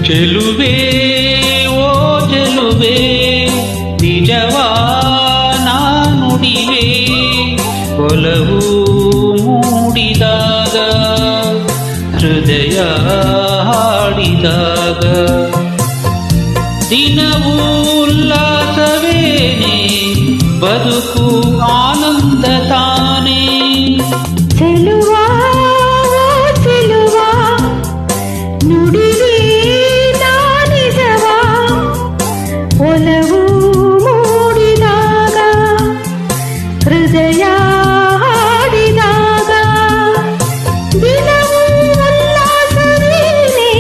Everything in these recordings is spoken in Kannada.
ಚೆಲುವೆ ಓ ಚೆಲುವೆ ನಿಜವಾ ನುಡಿವೆ ಒಲವು ಮೂಡಿದಾಗ ಹೃದಯ ಹಾಡಿದಾಗ ದಿನವೂ ಉಲ್ಲಾಸವೇನೆ ಬದುಕು ಆನಂದ ತಾನೇ ಚೆಲುವಾ ಚೆಲುವಾ ನುಡಿವೆ ನಿಜವಾ ಒಲವು ಮೂಡಿದಾಗ ಹೃದಯ ಹಾಡಿದಾಗ ದಿನವೂ ಉಲ್ಲಾಸವೇನೆ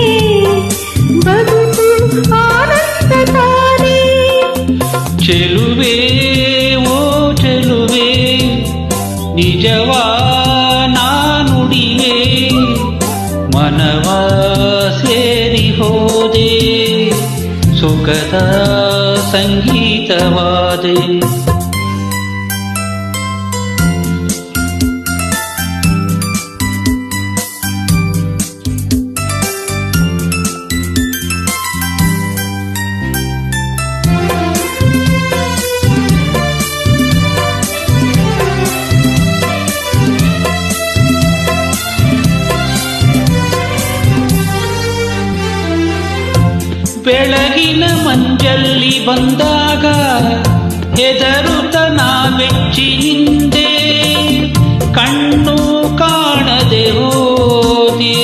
ಬದುಕು ಆನಂದ ತಾನೇ ಚೆಲುವೆ ಓ ಚೆಲುವೆ ನಿಜವಾ ನುಡಿವೆ ಮನವ ಸೇರಿ ಹೋದೆ ಸುಖದ ಸಂಗೀತವಾದೆ ಬೆಳಗಿನ ಮಂಜಲ್ಲಿ ಬಂದಾಗ ಹೆದರುತ್ತ ನಾವೆಚ್ಚಿ ನಿಂದೆ ಕಣ್ಣು ಕಾಣದೆ ಹೋದೆ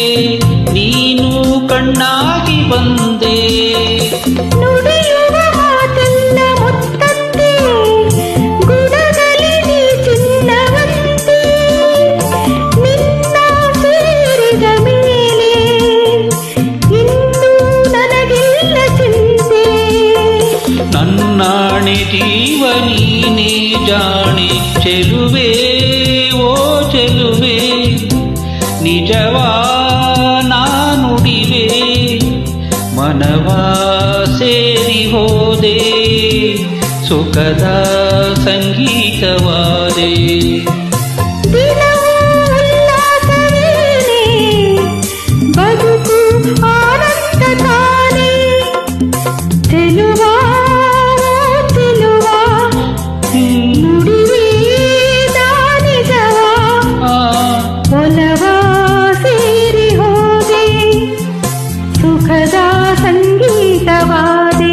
ನೀನು ಕಣ್ಣಾಗಿ ಬಂದೆ ನುಡಿಯುವ ಮಾತೆಲ್ಲ ಮುತ್ತತ್ತೆ ಗುಣದಲ್ಲಿ ನೀ ಚಿನ್ನವಂತೆ ನಿನ್ನ ಸೇರಿದ ಮೇಲೆ ಇನ್ನು ನನಗಿಲ್ಲ ಚಿಂತೆ ನನ್ನಾಣೆ ಜೀವ ನೀನೇ ಜಾಣೆ ಚೆಲುವೆ ಓ ಚೆಲುವೆ ನಿಜವಾ ನುಡಿವೆ ಮನವ ಸೇರಿ ಹೋದೆ ಸುಖದ ಸಂಗೀತವಾದೆ ದಿನವೂ ಉಲ್ಲಾಸವೇನೆ ಬದುಕು ಆನಂದ ತಾನೇ ಚೆಲುವಾ ಚೆಲುವಾ ನುಡಿವೆ ನಿಜವಾ ಒಲವ ಸೇರಿ ಹೋದೆ ಸುಖದ ಸಂಗೀತವಾದೆ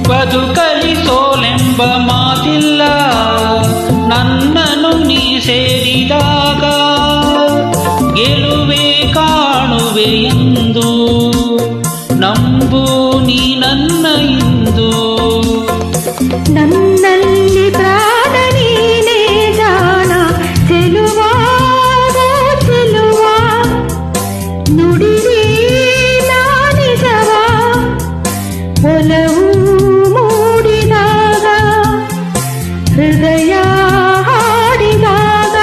ಬದುಕಲಿ ಸೋಲೆಂಬ ಮಾತಿಲ್ಲ ನನ್ನನ್ನು ನೀ ಸೇರಿದಾಗ ಗೆಲುವೆ ಕಾಣುವೆ ಎಂದು ನಂಬು ನೀ ನನ್ನ ಇಂದು ನನ್ನಲ್ಲಿ ಪ್ರಾಣ ನೀನೇ ಜಾಣ ಚೆಲುವಾ ಚೆಲುವಾ ನುಡಿವೆ ನಿಜವಾ ಒಲವು ಮೂಡಿದಾಗ ಹೃದಯ ಹಾಡಿದಾಗ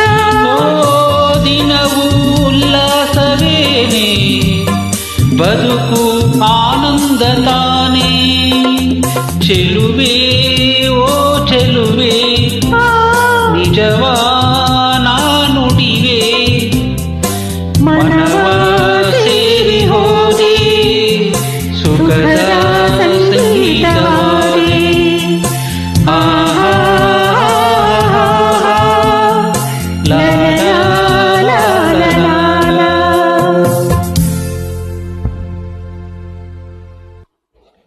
ದಿನವೂ ಉಲ್ಲಾಸವೇನೆ ಬದುಕು ಆನಂದ ತಾನೇ ಚೆಲುವೆ